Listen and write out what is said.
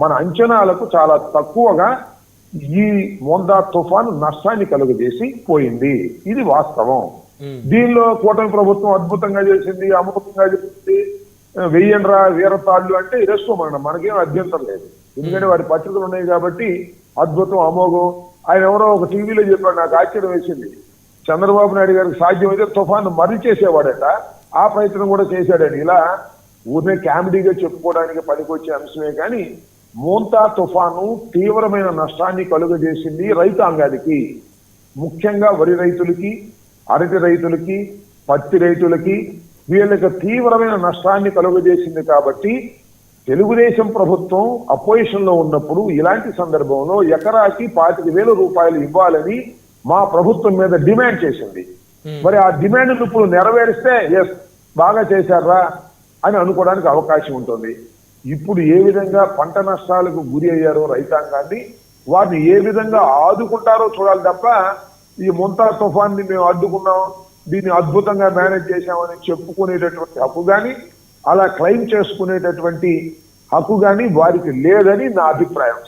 మన అంచనాలకు చాలా తక్కువగా ఈ మోందా తుఫాను నష్టాన్ని కలుగజేసి పోయింది. ఇది వాస్తవం. దీనిలో కూటమి ప్రభుత్వం అద్భుతంగా చేసింది, అమృతంగా చేసింది, వెయ్యండ్రా వీరతాళ్ళు అంటే ఇరేసుకోమన్న మనకేం అభ్యంతరం లేదు. ఎందుకంటే వారి పత్రికలు ఉన్నాయి కాబట్టి అద్భుతం, అమోఘం. ఆయన ఎవరో ఒక టీవీలో చెప్పాడు, నాకు ఆశ్చర్యం వేసింది. చంద్రబాబు నాయుడు గారికి సాధ్యమైతే తుఫాను మరీ చేసేవాడట, ఆ ప్రయత్నం కూడా చేశాడని. ఇలా ఊరినే కామెడీగా చెప్పుకోవడానికి పనికొచ్చే అంశమే కానీ మోంతా తుఫాను తీవ్రమైన నష్టాన్ని కలుగజేసింది రైతాంగానికి. ముఖ్యంగా వరి రైతులకి, అరటి రైతులకి, పత్తి రైతులకి, వీళ్ళకి తీవ్రమైన నష్టాన్ని కలుగజేసింది. కాబట్టి తెలుగుదేశం ప్రభుత్వం అపోజిషన్ లో ఉన్నప్పుడు ఇలాంటి సందర్భంలో ఎకరాకి 25,000 రూపాయలు ఇవ్వాలని మా ప్రభుత్వం మీద డిమాండ్ చేసింది. మరి ఆ డిమాండ్ ఇప్పుడు నెరవేరిస్తే ఎస్ బాగా చేశారా అని అనుకోవడానికి అవకాశం ఉంటుంది. ఇప్పుడు ఏ విధంగా పంట నష్టాలకు గురి అయ్యారో రైతాంగాన్ని, వారిని ఏ విధంగా ఆదుకుంటారో చూడాలి తప్ప ఈ మోంతా తుఫాన్ని మేము అడ్డుకున్నాం, దీన్ని అద్భుతంగా మేనేజ్ చేశామని చెప్పుకునేటటువంటి హక్కు కానీ, అలా క్లెయిమ్ చేసుకునేటటువంటి హక్కు కానీ వారికి లేదని నా అభిప్రాయం.